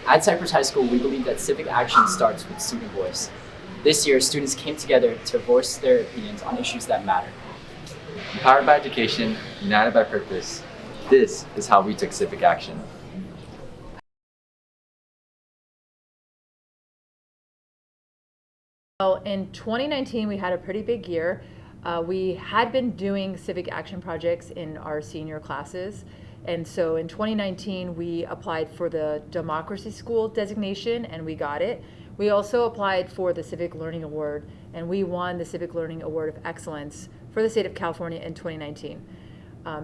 At Cypress High School, we believe that civic action starts with student voice. This year, students came together to voice their opinions on issues that matter. Empowered by education, united by purpose, this is how we took civic action. So in 2019, we had a pretty big year. We had been doing civic action projects in our senior classes. And so in 2019, we applied for the Democracy School designation and we got it. We also applied for the Civic Learning Award and we won the Civic Learning Award of Excellence for the state of California in 2019.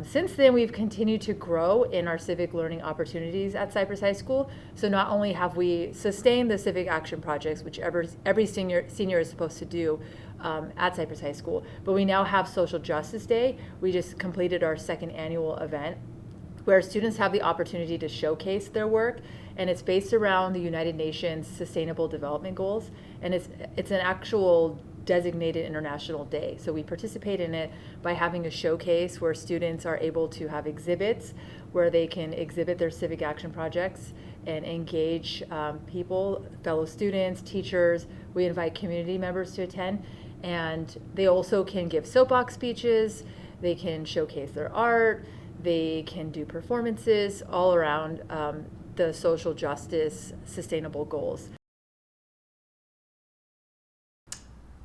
Since then, we've continued to grow in our civic learning opportunities at Cypress High School. So not only have we sustained the civic action projects, which every senior is supposed to do at Cypress High School, but we now have Social Justice Day. We just completed our second annual event where students have the opportunity to showcase their work, and it's based around the United Nations Sustainable Development Goals, and it's an actual designated international day. So we participate in it by having a showcase where students are able to have exhibits where they can exhibit their civic action projects and engage people, fellow students, teachers. We invite community members to attend, and they also can give soapbox speeches, they can showcase their art, they can do performances all around the social justice sustainable goals.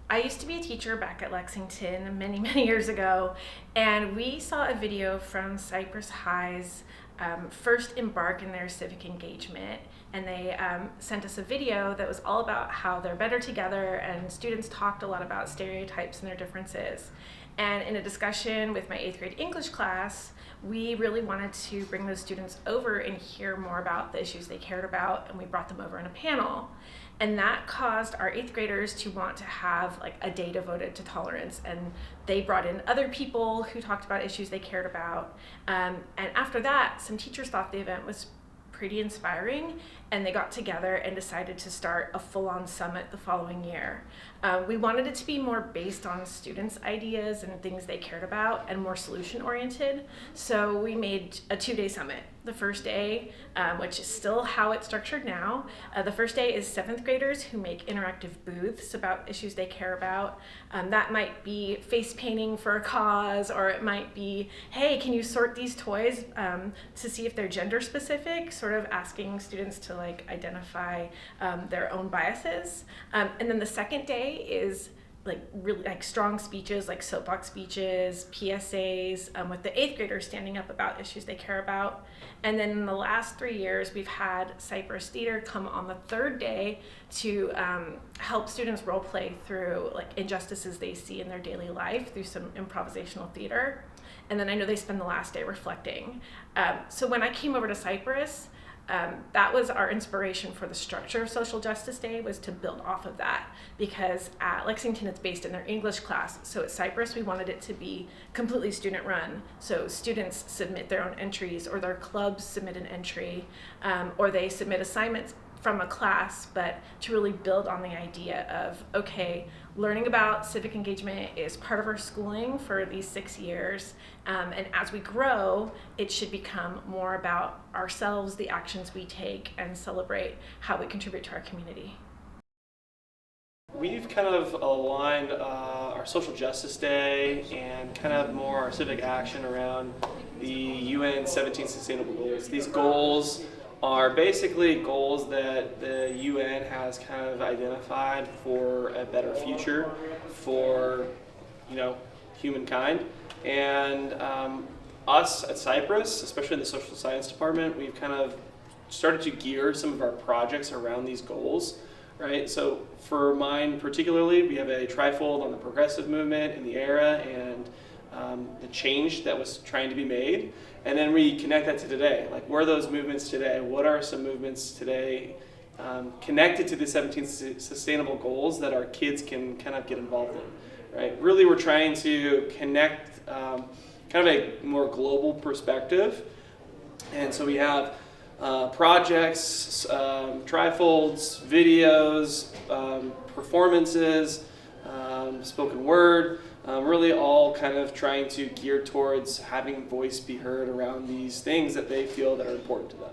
I used to be a teacher back at Lexington many years ago, and we saw a video from Cypress High's first embark in their civic engagement, and they sent us a video that was all about how they're better together, and students talked a lot about stereotypes and their differences. And in a discussion with my 8th grade English class, we really wanted to bring those students over and hear more about the issues they cared about, and we brought them over in a panel. And that caused our 8th graders to want to have like a day devoted to tolerance, and they brought in other people who talked about issues they cared about. And after that, some teachers thought the event was pretty inspiring, and they got together and decided to start a full-on summit the following year. We wanted it to be more based on students' ideas and things they cared about and more solution-oriented. So we made a 2-day summit. The first day, which is still how it's structured now, the first day is 7th graders who make interactive booths about issues they care about. That might be face painting for a cause, or it might be, hey, can you sort these toys to see if they're gender specific, sort of asking students to like identify their own biases. And then the second day is like really like strong speeches, like soapbox speeches, PSAs, with the 8th graders standing up about issues they care about. And then in the last 3 years, we've had Cypress Theater come on the 3rd day to help students role play through like injustices they see in their daily life through some improvisational theater. And then I know they spend the last day reflecting. So when I came over to Cypress, that was our inspiration for the structure of Social Justice Day, was to build off of that, because at Lexington it's based in their English class. So at Cypress we wanted it to be completely student run. So students submit their own entries, or their clubs submit an entry, or they submit assignments from a class, but to really build on the idea of, okay, learning about civic engagement is part of our schooling for these 6 years, and as we grow, it should become more about ourselves, the actions we take, and celebrate how we contribute to our community. We've kind of aligned our Social Justice Day and kind of more our civic action around the UN 17 Sustainable Goals. These goals are basically goals that the UN has kind of identified for a better future for, humankind. And us at Cypress, especially in the social science department, we've kind of started to gear some of our projects around these goals, right? So for mine particularly, we have a trifold on the progressive movement in the era and the change that was trying to be made. And then we connect that to today. Like, where are those movements today? What are some movements today connected to the 17 sustainable goals that our kids can kind of get involved in, right? Really, we're trying to connect kind of a more global perspective. And so we have projects, trifolds, videos, performances, spoken word, really all kind of trying to gear towards having voice be heard around these things that they feel that are important to them.